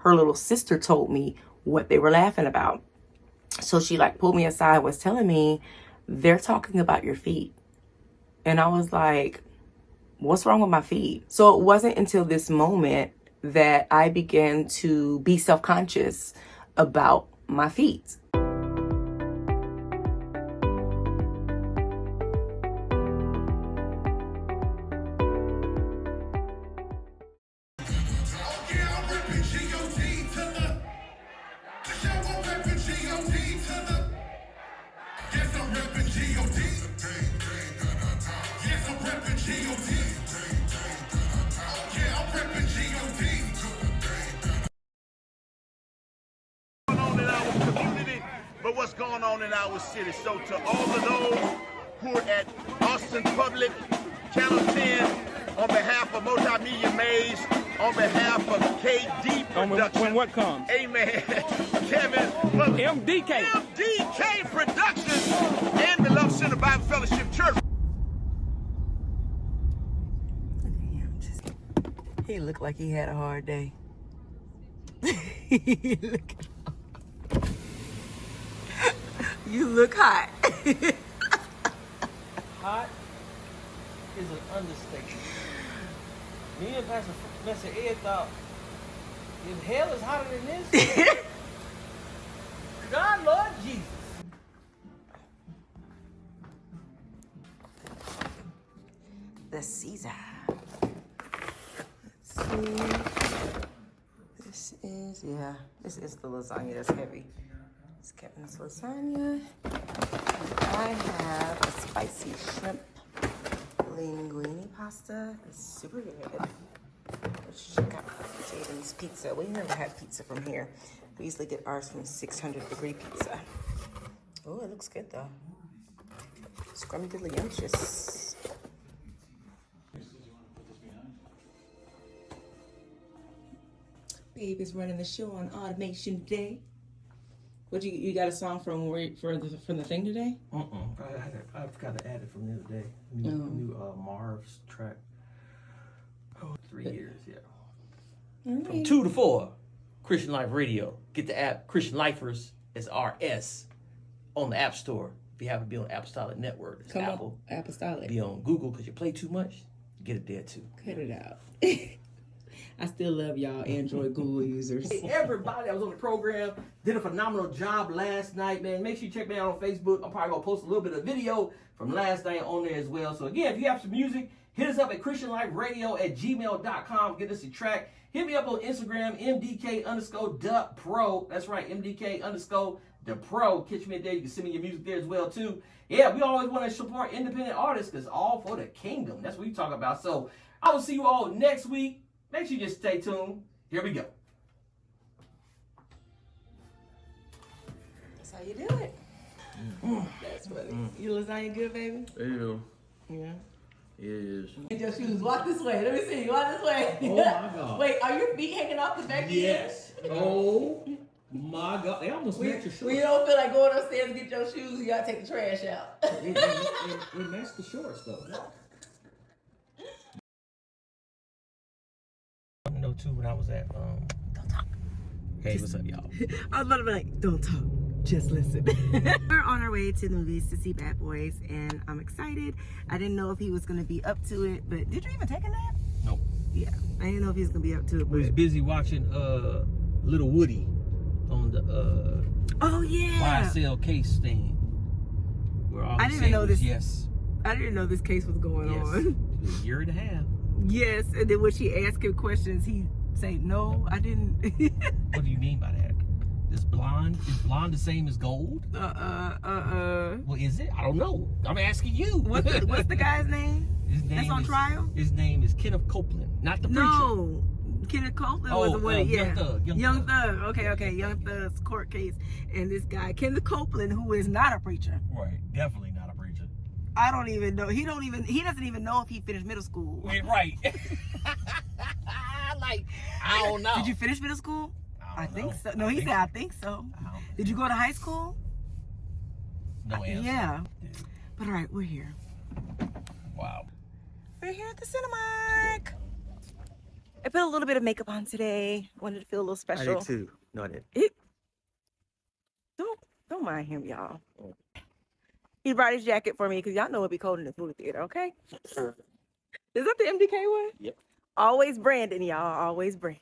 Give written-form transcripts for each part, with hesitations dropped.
her little sister told me what they were laughing about. So she like pulled me aside, was telling me, they're talking about your feet. And I was like, what's wrong with my feet? So it wasn't until this moment that I began to be self-conscious about my feet. But what's going on in our city? So to all of those who are at Austin Public, Channel 10, on behalf of Multimedia Maze, on behalf of KD Productions. When what comes? Amen. Kevin. MDK Productions and the Love Center Bible Fellowship Church. He looked like he had a hard day. You look hot. Hot is an understatement. Me and Pastor Ed thought, if hell is hotter than this, God, Lord Jesus. The Caesar. Let's see. This is the lasagna that's heavy. It's Kevin's lasagna. I have a spicy shrimp linguine pasta. It's super good. Let's check out Jaden's pizza. We never had pizza from here. We usually get ours from 600 Degree Pizza. Oh, it looks good though. Scrumdiddlyumptious. Babe is running the show on automation today. What you got a song from the thing today? I forgot to add it from the other day. New Marv's track. 3 years, yeah. Right. From 2 to 4, Christian Life Radio. Get the app Christian Lifers as RS on the App Store. If you happen to be on Apostolic Network, it's Apple. Apostolic. Be on Google because you play too much. Get it there too. Cut it out. I still love y'all Android Google users. Hey, everybody that was on the program did a phenomenal job last night, man. Make sure you check me out on Facebook. I'm probably going to post a little bit of video from last night on there as well. So again, if you have some music, hit us up at christianliferadio@gmail.com. Get us a track. Hit me up on Instagram, MDK_the_pro. That's right, MDK_the_pro. Catch me there. You can send me your music there as well, too. Yeah, we always want to support independent artists because all for the kingdom. That's what we talk about. So I will see you all next week. Make sure you just stay tuned. Here we go. That's how you do it. That's funny. Your lasagna good, baby? Yeah. Yeah. It is. Get your shoes. Walk this way. Let me see. Walk this way. Oh my God. Wait, are your feet hanging off the back? Yes. Oh my God. They almost match your shorts. When you don't feel like going upstairs and get your shoes, you gotta take the trash out. It matched the shorts though. I know too when I was at Don't talk. Hey, what's up, y'all? I was about to be like, don't talk, just listen. We're on our way to the movies to see Bad Boys, and I'm excited. I didn't know if he was gonna be up to it, but did you even take a nap? No. Yeah, I didn't know if he was gonna be up to it. We was But... busy watching Little Woody on the oh yeah, YSL case thing. Where all I he didn't said even know was this. Yes. I didn't know this case was going Yes. on. A year and a half. Yes, and then when she asked him questions, he say, "No, I didn't." What do you mean by that? Is blonde the same as gold? Well, is it? I don't know. I'm asking you. what's the guy's name? His name That's on is, trial? His name is Kenneth Copeland, not the preacher. No, Kenneth Copeland was the one. Young Thug. Young Thug. Okay. Young Thug's court case, and this guy Kenneth Copeland, who is not a preacher. Right, definitely not a preacher. I don't even know. He doesn't even know if he finished middle school. Right. Like, I don't know. Did you finish middle school? I think so. No, he said I think so. Did you go to high school? No answer. Yeah. But all right, we're here. Wow. We're here at the Cinemark. I put a little bit of makeup on today. Wanted to feel a little I special. did too. No, I didn't. Don't mind him, y'all. He brought his jacket for me because y'all know it'll be cold in the movie theater, okay? Is that the MDK one? Yep. Always Brandon, y'all. Always Brandon.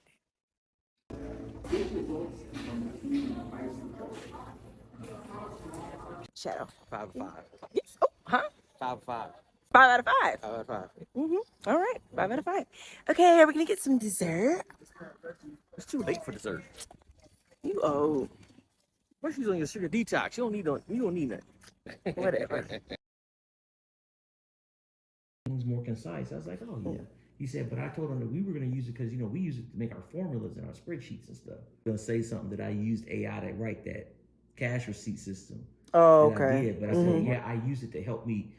Shadow. 5 out of 5. Yes. Oh, huh? 5 out of 5. 5 out of 5. 5 out of 5. All right. 5 out of 5. Okay, are we gonna get some dessert? It's too late for dessert. You old. Why she's on your sugar detox? You don't need nothing. Whatever. Things more concise. I was like, oh yeah. He said, but I told him that we were going to use it because, you know, we use it to make our formulas and our spreadsheets and stuff. Going to say something that I used AI to write that cash receipt system. Oh, that I okay. did. But I said, yeah, I use it to help me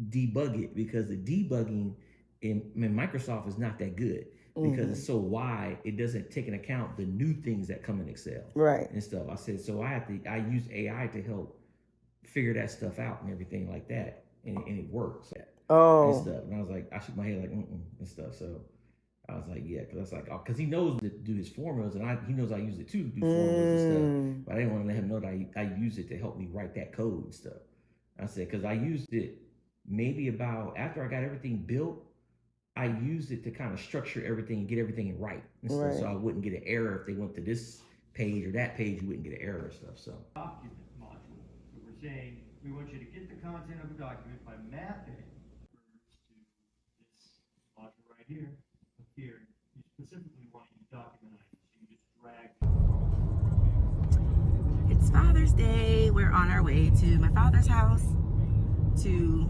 debug it because the debugging in Microsoft is not that good because it's so wide. It doesn't take into account the new things that come in Excel Right. and stuff. I said, so I use AI to help figure that stuff out and everything like that. And it works. And Oh. stuff. And I was like, I shook my head like, and stuff. So I was like, yeah, because I was like, because he knows to do his formulas, and he knows I use it too to do formulas and stuff. But I didn't want to let him know that I use it to help me write that code and stuff. I said, because I used it maybe about after I got everything built, I used it to kind of structure everything and get everything right and stuff, Right. so I wouldn't get an error if they went to this page or that page. You wouldn't get an error and stuff. So document module. So we're saying we want you to get the content of a document by mapping to this module right here. Here, you specifically want to use document items. So you just drag. It's Father's Day. We're on our way to my father's house to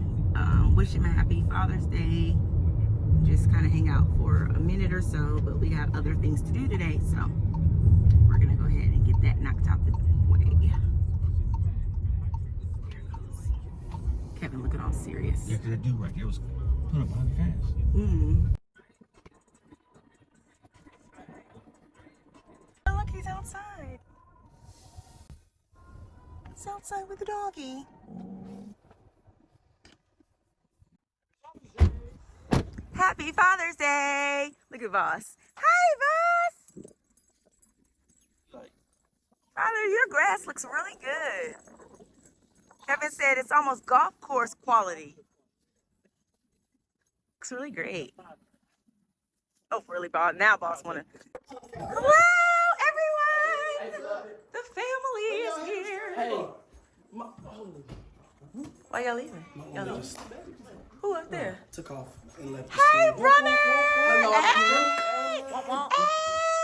wish him a happy Father's Day. Just kind of hang out for a minute or so, but we got other things to do today, so we're gonna go ahead and get that knocked out the way. There it goes. Kevin looking all serious. yeah, because that dude right there was put up behind the fence. Oh, look, he's outside. He's outside with the doggy. Happy Father's Day! Look at Voss. Hi, Voss! Father, your grass looks really good. Kevin said it's almost golf course quality. Looks really great. Oh, really, Boss? Now Boss wanna. Hello, everyone! The family is here. Hey. Why y'all leaving? Y'all leaving? Who up there? Took off and left. Hey, brother! Hello.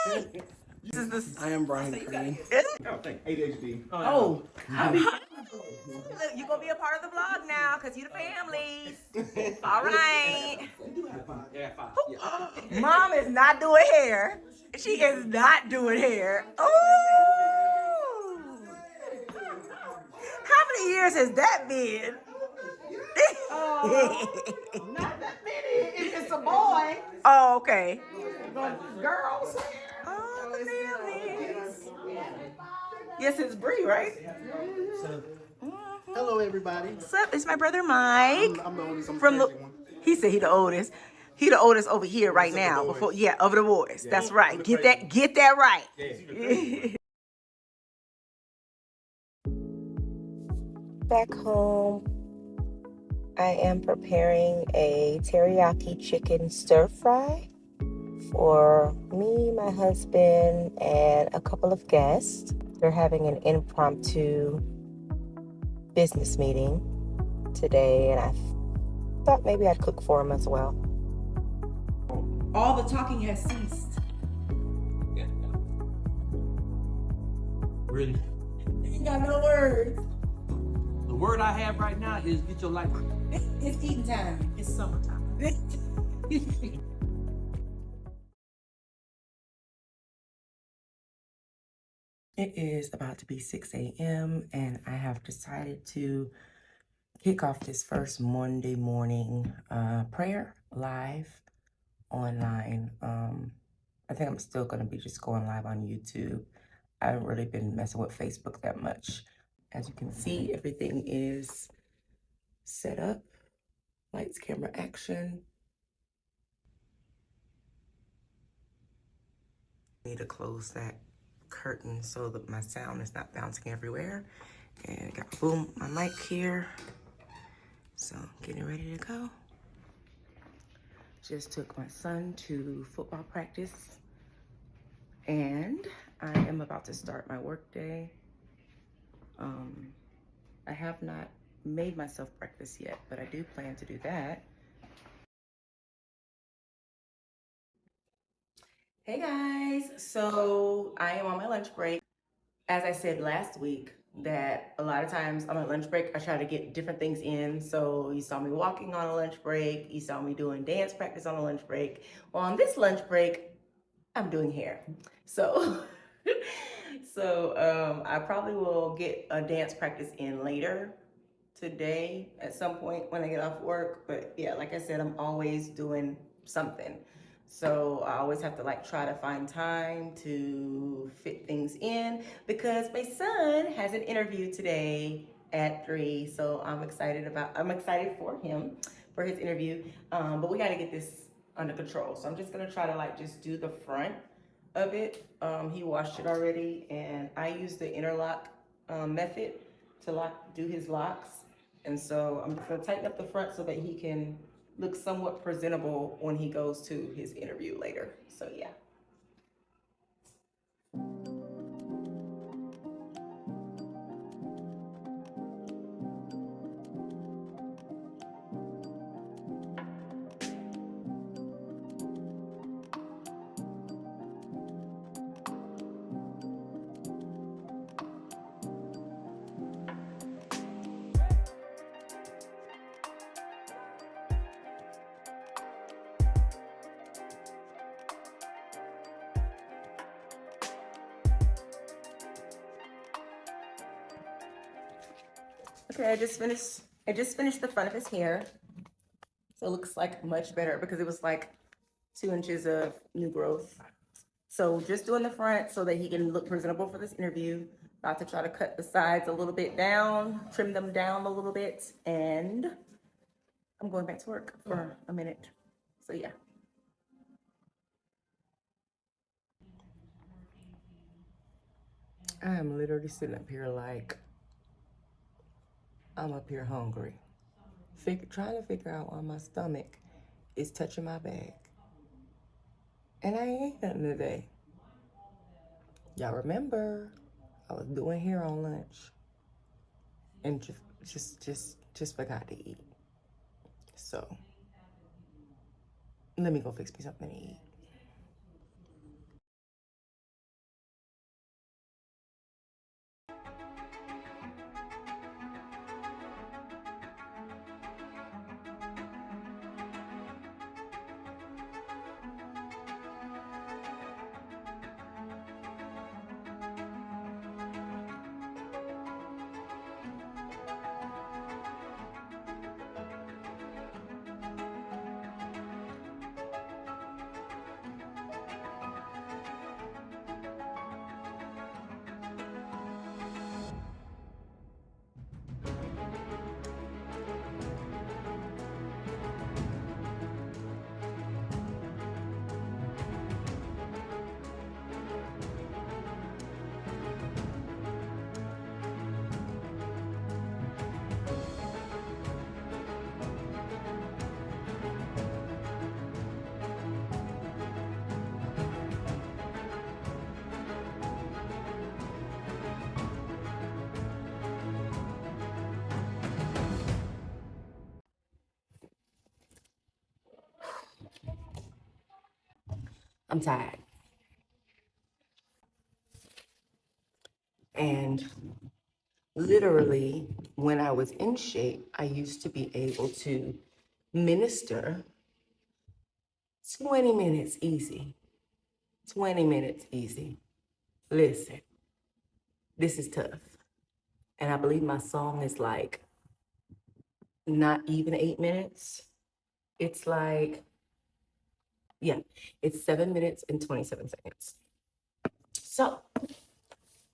Hey! This is this. I am Brian Green. ADHD. Oh, look, you gonna be a part of the vlog now, cause you the family. All right. Yeah, 5. Mom is not doing hair. She is not doing hair. Ooh. How many years has that been? Not that many. It's a boy. Oh, okay. Girls. Oh, the families. Yes, it's Bree, right? Hello, everybody. What's up? It's my brother Mike. I'm the oldest. I'm the From the, crazy one. he said he the oldest. He the oldest over here right now. Before, yeah, of the boys. That's right. Get that right. Back home, I am preparing a teriyaki chicken stir fry for me, my husband, and a couple of guests. They're having an impromptu business meeting today, and I thought maybe I'd cook for them as well. All the talking has ceased. Really? Ain't got no words. The word I have right now is get your life. It's eating time. It's summertime. It is about to be 6 a.m. and I have decided to kick off this first Monday morning prayer live online. I think I'm still going to be just going live on YouTube. I haven't really been messing with Facebook that much. As you can see, everything is set up. Lights, camera, action. Need to close that curtain so that my sound is not bouncing everywhere. And I got boom my mic here. So getting ready to go. Just took my son to football practice and I am about to start my work day. I have not made myself breakfast yet, but I do plan to do that. Hey guys, so I am on my lunch break. As I said last week, that a lot of times on my lunch break, I try to get different things in. So you saw me walking on a lunch break. You saw me doing dance practice on a lunch break. Well, on this lunch break, I'm doing hair. So, I probably will get a dance practice in later today at some point when I get off work. But yeah, like I said, I'm always doing something. So I always have to like try to find time to fit things in because my son has an interview today at 3. So I'm excited for him, for his interview. But we got to get this under control. So I'm just going to try to like just do the front of it. He washed it already and I use the interlock method to do his locks. And so I'm gonna tighten up the front so that he can look somewhat presentable when he goes to his interview later. So yeah. Okay, I just finished the front of his hair. So it looks like much better because it was like 2 inches of new growth. So just doing the front so that he can look presentable for this interview. About to try to cut the sides a little bit down, trim them down a little bit, and I'm going back to work for a minute. So yeah. I'm literally sitting up here like I'm up here hungry. Trying to figure out why my stomach is touching my bag. And I ain't ate nothing today. Y'all remember, I was doing hair on lunch and just forgot to eat. So let me go fix me something to eat. I'm tired. And literally, when I was in shape, I used to be able to minister 20 minutes easy. 20 minutes easy. Listen, this is tough. And I believe my song is like not even 8 minutes. It's like, yeah, it's 7 minutes and 27 seconds. So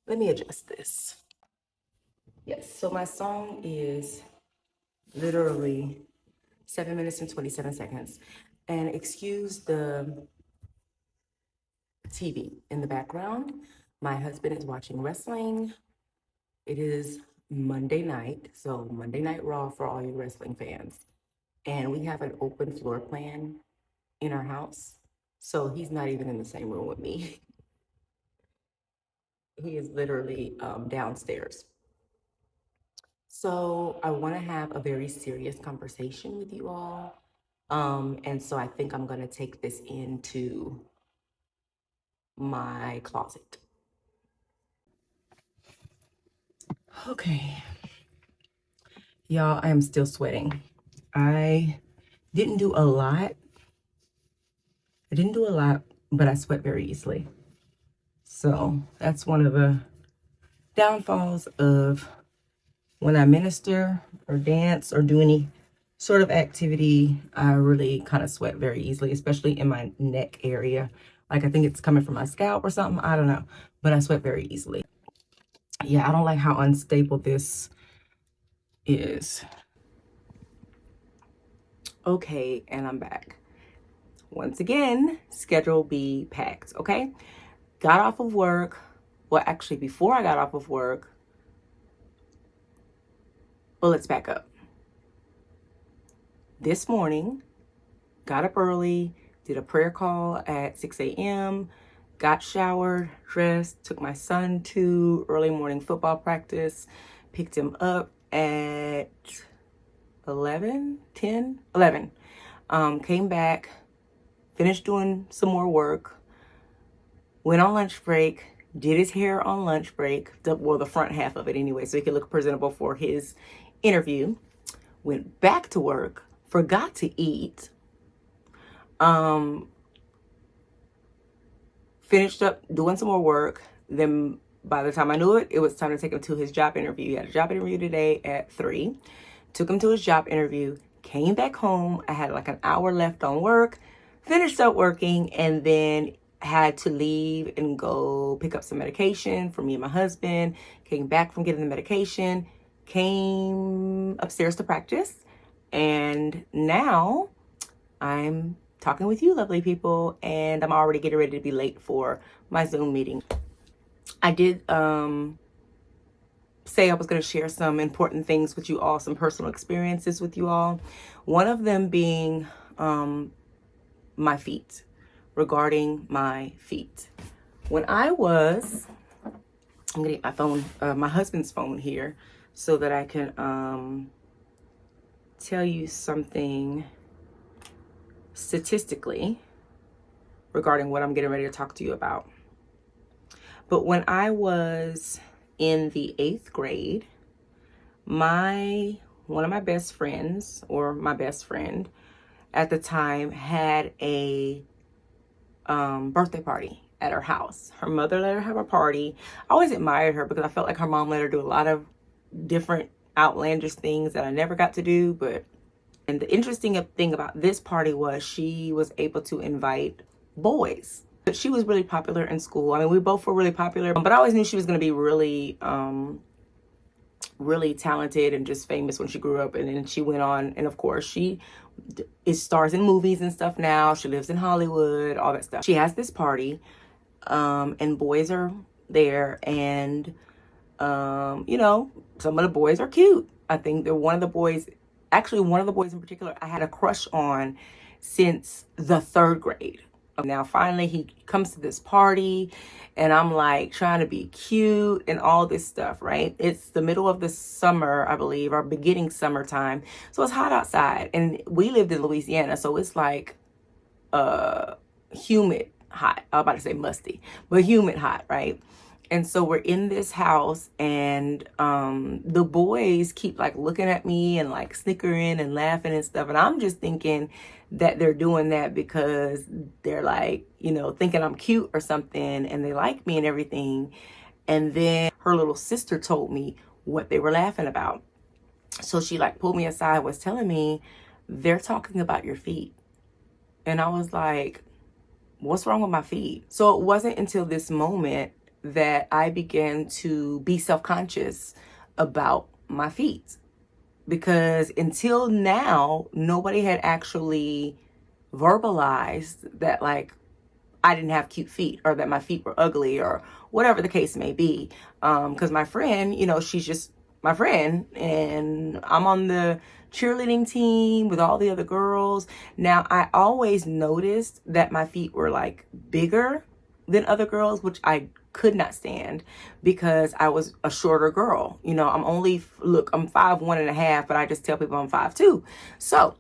let me adjust this. Yes, so my song is literally 7 minutes and 27 seconds. And excuse the TV in the background. My husband is watching wrestling. It is Monday night, so Monday Night Raw for all you wrestling fans. And we have an open floor plan in our house, so he's not even in the same room with me. He is literally downstairs. So I want to have a very serious conversation with you all. And so I think I'm going to take this into my closet. Okay. Y'all, I am still sweating. I didn't do a lot. But I sweat very easily. So that's one of the downfalls of when I minister or dance or do any sort of activity. I really kind of sweat very easily, especially in my neck area. Like I think it's coming from my scalp or something. I don't know, but I sweat very easily. Yeah, I don't like how unstable this is. Okay, and I'm back. Once again, schedule B packed, okay? Got off of work. Well, actually, before I got off of work, well, let's back up. This morning, got up early, did a prayer call at 6 a.m., got showered, dressed, took my son to early morning football practice, picked him up at 11, came back, finished doing some more work, went on lunch break, did his hair on lunch break, well, the front half of it anyway, so he could look presentable for his interview, went back to work, forgot to eat, finished up doing some more work. Then by the time I knew it, it was time to take him to his job interview. He had a job interview today at 3. Took him to his job interview, came back home. I had like an hour left on work, finished up working, and then had to leave and go pick up some medication for me and my husband. Came back from getting the medication, came upstairs to practice, and now I'm talking with you lovely people, and I'm already getting ready to be late for my Zoom meeting. I did say I was going to share some important things with you all, some personal experiences with you all. One of them being my feet, regarding my feet. When I was, I'm going to get my phone, my husband's phone here, so that I can tell you something statistically regarding what I'm getting ready to talk to you about. But when I was in the 8th grade, one of my best friends, or my best friend at the time, had a birthday party at her house. Her mother let her have a party. I always admired her because I felt like her mom let her do a lot of different outlandish things that I never got to do. And the interesting thing about this party was she was able to invite boys. But she was really popular in school. I mean, we both were really popular, but I always knew she was going to be really, really talented and just famous when she grew up. And then she went on, and of course, she stars in movies and stuff now. She lives in Hollywood, all that stuff. She has this party, and boys are there, and you know, some of the boys are cute. I think that one of the boys in particular, I had a crush on since the 3rd grade. Now, finally, he comes to this party, and I'm like trying to be cute and all this stuff, right? It's the middle of the summer, I believe, or beginning summertime. So it's hot outside, and we lived in Louisiana, so it's like humid hot. I was about to say musty, but humid hot, right? And so we're in this house, and the boys keep like looking at me and like snickering and laughing and stuff. And I'm just thinking that they're doing that because they're like, you know, thinking I'm cute or something, and they like me and everything. And then her little sister told me what they were laughing about. So she like pulled me aside, was telling me, they're talking about your feet. And I was like, what's wrong with my feet? So it wasn't until this moment that I began to be self-conscious about my feet, because until now, nobody had actually verbalized that, like, I didn't have cute feet or that my feet were ugly or whatever the case may be. Because my friend, you know, she's just my friend, and I'm on the cheerleading team with all the other girls. Now, I always noticed that my feet were like bigger than other girls, which I could not stand because I was a shorter girl. You know, I'm 5'1.5", but I just tell people I'm 5'2". So,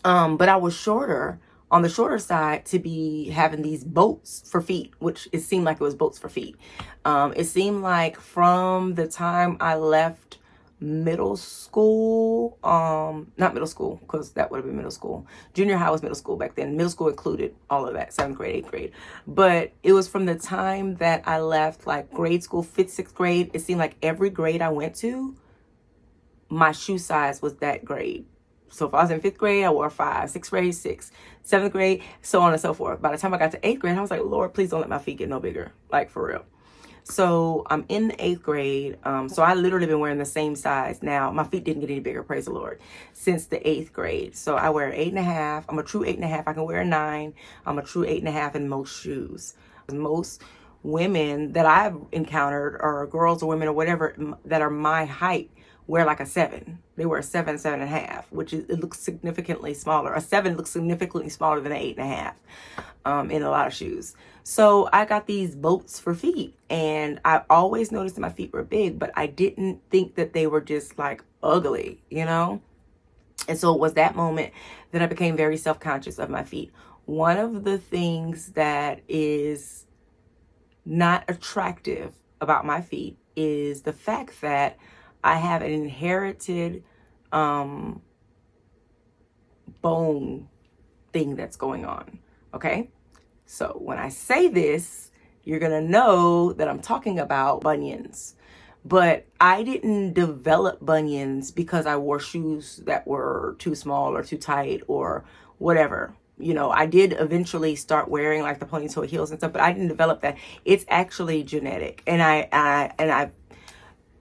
but I was shorter, on the shorter side, to be having these boats for feet, which it seemed like it was boats for feet. It seemed like from the time I left middle school, not middle school, because that would have been middle school. Junior high was middle school back then. Middle school included all of that, 7th grade, 8th grade. But it was from the time that I left, like grade school, 5th, 6th grade, it seemed like every grade I went to, my shoe size was that grade. So if I was in 5th grade, I wore 5, 6th grade, 6, 7th grade, so on and so forth. By the time I got to 8th grade, I was like, Lord, please don't let my feet get no bigger, like for real. So I'm in the 8th grade. So I literally been wearing the same size. Now my feet didn't get any bigger, praise the Lord, since the 8th grade. So I wear 8.5. I'm a true 8.5. I can wear a 9. I'm a true 8.5 in most shoes. Most women that I've encountered, or girls or women or whatever that are my height, wear like a 7. They wear a 7, 7.5, which is, it looks significantly smaller. A 7 looks significantly smaller than an 8.5 in a lot of shoes. So I got these boats for feet, and I always noticed that my feet were big, but I didn't think that they were just like ugly, you know? And so it was that moment that I became very self-conscious of my feet. One of the things that is not attractive about my feet is the fact that I have an inherited bone thing that's going on, okay? So when I say this, you're gonna know that I'm talking about bunions. But I didn't develop bunions because I wore shoes that were too small or too tight or whatever. You know, I did eventually start wearing like the ponytail heels and stuff, but I didn't develop that. It's actually genetic. And I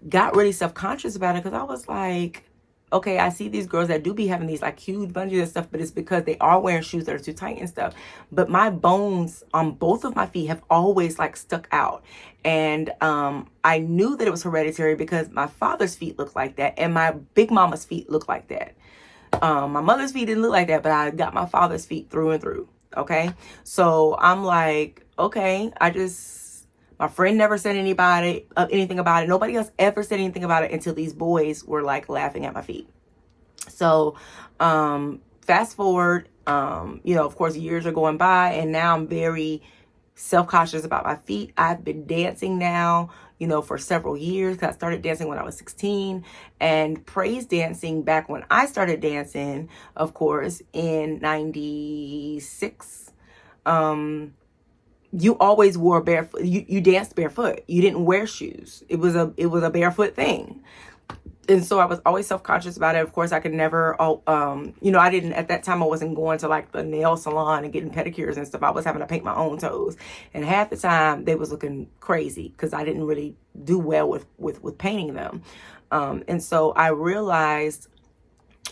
got really self-conscious about it because I was like, okay, I see these girls that do be having these like huge bungees and stuff, but it's because they are wearing shoes that are too tight and stuff. But my bones on both of my feet have always like stuck out. And I knew that it was hereditary because my father's feet looked like that and my big mama's feet looked like that. My mother's feet didn't look like that, but I got my father's feet through and through. Okay. So I'm like, okay, my friend never said anything about it. Nobody else ever said anything about it until these boys were like laughing at my feet. So, fast forward, you know, of course, years are going by and now I'm very self-conscious about my feet. I've been dancing now, you know, for several years because I started dancing when I was 16, and praise dancing back when I started dancing, of course, in 96. You always wore barefoot. You danced barefoot. You didn't wear shoes. It was a barefoot thing. And so I was always self-conscious about it. Of course, I could never, you know, at that time, I wasn't going to like the nail salon and getting pedicures and stuff. I was having to paint my own toes. And half the time they was looking crazy because I didn't really do well with painting them. And so I realized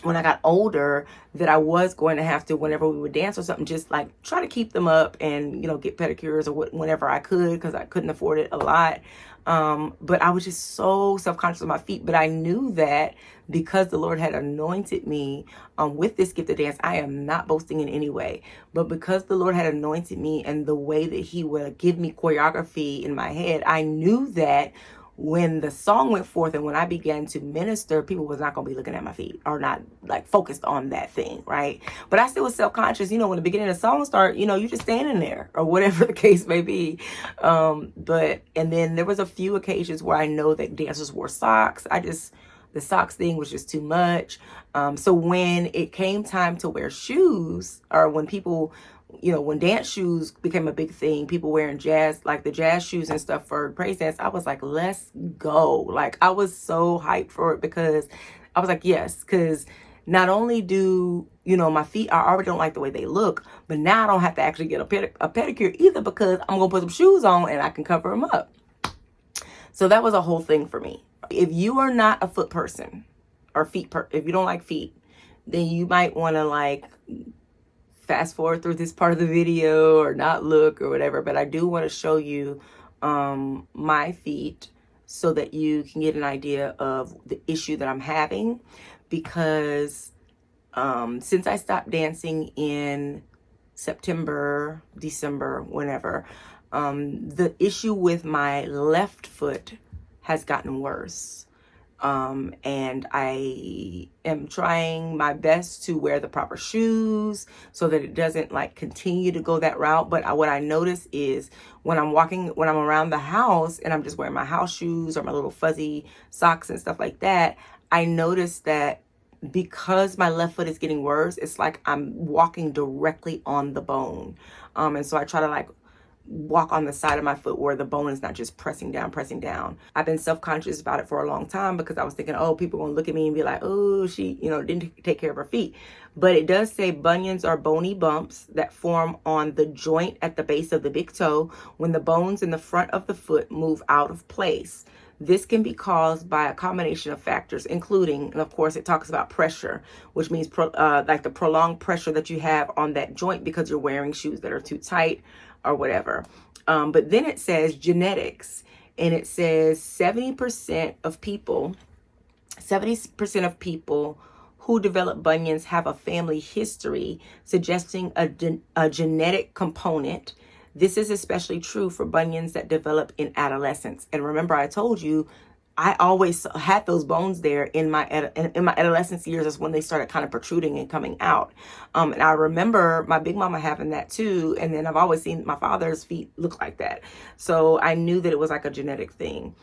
when I got older that I was going to have to, whenever we would dance or something, just like try to keep them up and, you know, get pedicures or whenever I could, because I couldn't afford it a lot. But I was just so self-conscious of my feet. But I knew that because the Lord had anointed me with this gift of dance, I am not boasting in any way, but because the Lord had anointed me and the way that he would give me choreography in my head, I knew that when the song went forth and when I began to minister, people was not going to be looking at my feet or not like focused on that thing, right? But I still was self-conscious, you know, when the beginning of the song start, you know, you just standing there or whatever the case may be. And then there was a few occasions where I know that dancers wore socks. The socks thing was just too much. So when it came time to wear shoes, or when people, you know, when dance shoes became a big thing, people wearing the jazz shoes and stuff for praise dance, I was like, let's go. Like, I was so hyped for it because I was like, yes, because not only do, you know, my feet, I already don't like the way they look, but now I don't have to actually get a pedicure either because I'm going to put some shoes on and I can cover them up. So that was a whole thing for me. If you are not a foot person or if you don't like feet, then you might want to like fast forward through this part of the video or not look or whatever, but I do want to show you my feet so that you can get an idea of the issue that I'm having, because since I stopped dancing in September, December, whenever, the issue with my left foot has gotten worse. And I am trying my best to wear the proper shoes so that it doesn't like continue to go that route. But what I notice is when I'm around the house and I'm just wearing my house shoes or my little fuzzy socks and stuff like that, I notice that because my left foot is getting worse, it's like I'm walking directly on the bone. And so I try to like walk on the side of my foot where the bone is not just pressing down. I've been self-conscious about it for a long time because I was thinking, oh, people are gonna look at me and be like, oh, she, didn't take care of her feet. But it does say bunions are bony bumps that form on the joint at the base of the big toe when the bones in the front of the foot move out of place. This can be caused by a combination of factors, including, and of course, it talks about pressure, which means like the prolonged pressure that you have on that joint because you're wearing shoes that are too tight or whatever. But then it says genetics, and it says 70% of people who develop bunions have a family history, suggesting a genetic component. This is especially true for bunions that develop in adolescence. And remember, I told you, I always had those bones there in my adolescence years. Is when they started kind of protruding and coming out. And I remember my big mama having that too. And then I've always seen my father's feet look like that. So I knew that it was like a genetic thing.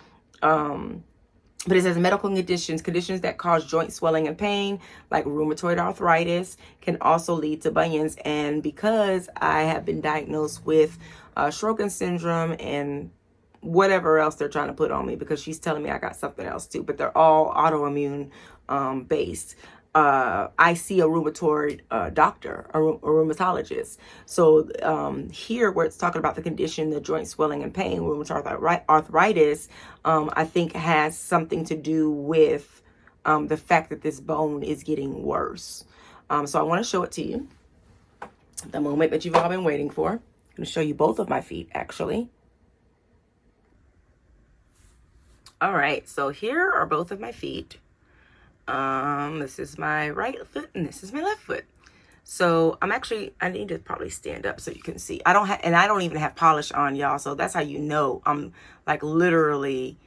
But it says medical conditions that cause joint swelling and pain, like rheumatoid arthritis, can also lead to bunions. And because I have been diagnosed with Sjogren's syndrome and whatever else they're trying to put on me, because she's telling me I got something else too, but they're all autoimmune based. I see a rheumatoid doctor, a rheumatologist. So here where it's talking about the condition, the joint swelling and pain, rheumatoid arthritis, I think has something to do with the fact that this bone is getting worse. So I want to show it to you. The moment that you've all been waiting for. I'm going to show you both of my feet, actually. All right, so here are both of my feet. This is my right foot and this is my left foot. So I need to probably stand up so you can see. I don't even have polish on, y'all. So that's how you know I'm like literally,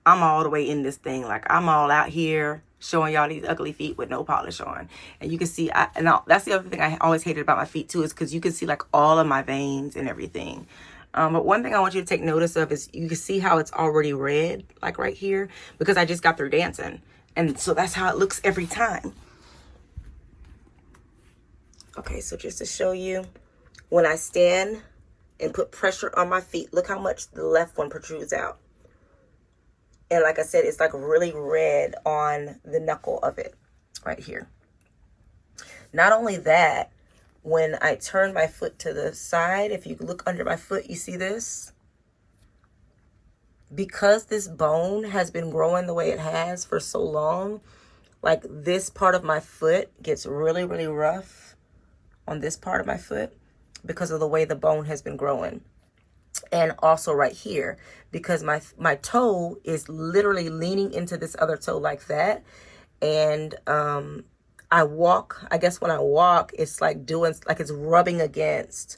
I'm all the way in this thing. Like I'm all out here showing y'all these ugly feet with no polish on. And you can see, that's the other thing I always hated about my feet too, is because you can see like all of my veins and everything. But one thing I want you to take notice of is you can see how it's already red, like right here, because I just got through dancing. And so that's how it looks every time. Okay, so just to show you, when I stand and put pressure on my feet, look how much the left one protrudes out. And like I said, it's like really red on the knuckle of it right here. Not only that, when I turn my foot to the side, if you look under my foot, you see this? Because this bone has been growing the way it has for so long, like this part of my foot gets really, really rough on this part of my foot because of the way the bone has been growing. And also right here, because my toe is literally leaning into this other toe like that. And I guess when I walk, it's like it's rubbing against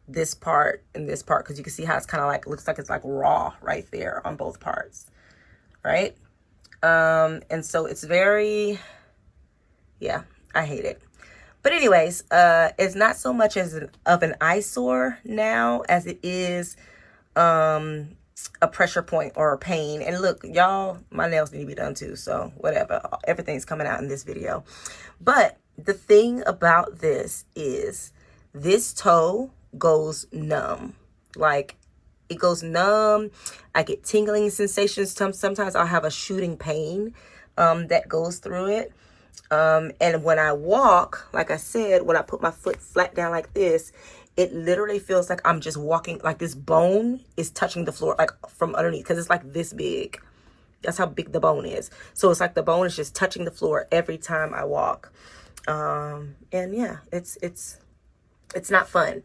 this part and this part, because you can see how it's kind of like, looks like it's like raw right there on both parts, right? And so it's very, yeah, I hate it. But anyways, it's not so much of an eyesore now as it is a pressure point or a pain. And look, y'all, my nails need to be done too, so whatever. Everything's coming out in this video. But the thing about this is this toe goes numb. Like, it goes numb. I get tingling sensations. Sometimes I'll have a shooting pain that goes through it. And when I walk, like I said, when I put my foot flat down like this, it literally feels like I'm just walking, like this bone is touching the floor, like from underneath, because it's like this big. That's how big the bone is. So it's like the bone is just touching the floor every time I walk. And yeah, it's It's not fun.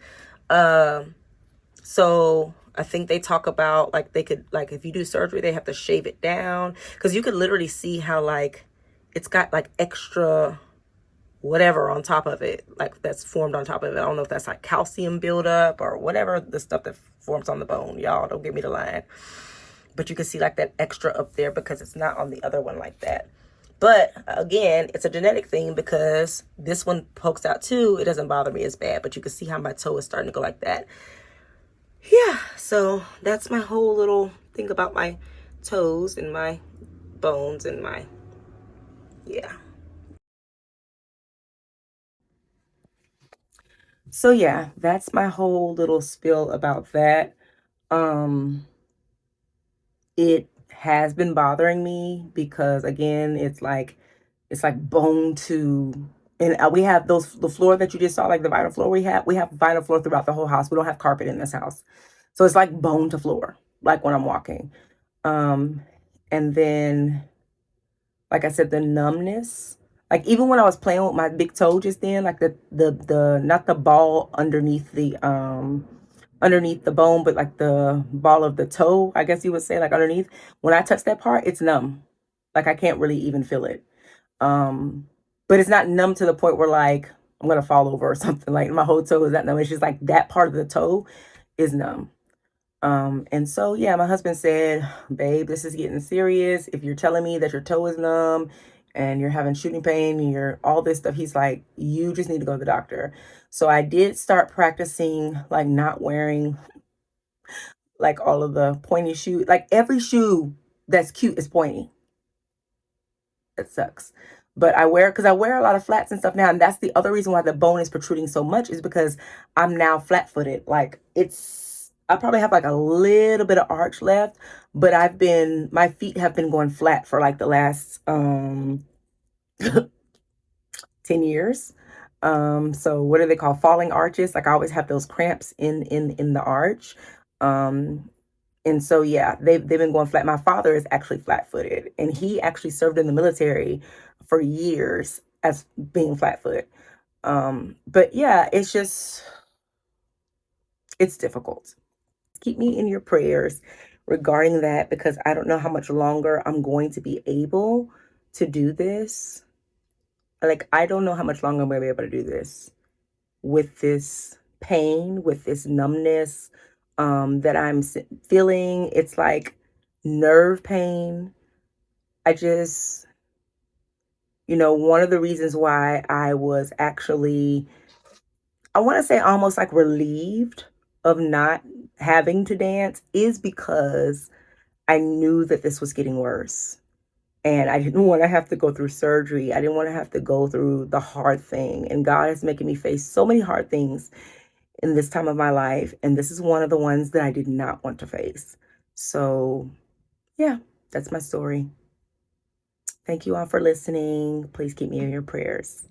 So I think they talk about like they could, like if you do surgery, they have to shave it down, because you could literally see how like it's got like extra whatever on top of it, like that's formed on top of it. I don't know if that's like calcium buildup or whatever, the stuff that forms on the bone. Y'all don't give me the line. But you can see like that extra up there because it's not on the other one like that. But again, it's a genetic thing because this one pokes out too. It doesn't bother me as bad, but you can see how my toe is starting to go like that. Yeah, so that's my whole little thing about my toes and my bones and my, yeah. So yeah, that's my whole little spiel about that. It has been bothering me because again, it's like bone to, and we have the floor that you just saw, like the vinyl floor we have vinyl floor throughout the whole house. We don't have carpet in this house. So it's like bone to floor, like when I'm walking. And then, like I said, the numbness, like even when I was playing with my big toe just then, like the not the ball underneath the bone, but like the ball of the toe, I guess you would say, like underneath. When I touch that part, it's numb. Like I can't really even feel it. But it's not numb to the point where like I'm gonna fall over or something. Like my whole toe is not numb. It's just like that part of the toe is numb. And so yeah, my husband said, babe, this is getting serious. If you're telling me that your toe is numb and you're having shooting pain and you're all this stuff, he's like, you just need to go to the doctor. So I did start practicing like not wearing like all of the pointy shoe. Like every shoe that's cute is pointy. It sucks. But I wear a lot of flats and stuff now. And that's the other reason why the bone is protruding so much, is because I'm now flat footed. Like I probably have like a little bit of arch left, but my feet have been going flat for like the last 10 years. So what do they call falling arches? Like I always have those cramps in the arch. And so, yeah, they've been going flat. My father is actually flat-footed, and he actually served in the military for years as being flat-footed. But yeah, it's difficult. Keep me in your prayers regarding that, because I don't know how much longer I'm going to be able to do this. Like, I don't know how much longer I'm going to be able to do this with this pain, with this numbness that I'm feeling. It's like nerve pain. I just, one of the reasons why I was actually, I want to say almost like relieved of not having to dance, is because I knew that this was getting worse. And I didn't want to have to go through surgery. I didn't want to have to go through the hard thing. And God is making me face so many hard things in this time of my life. And this is one of the ones that I did not want to face. So yeah, that's my story. Thank you all for listening. Please keep me in your prayers.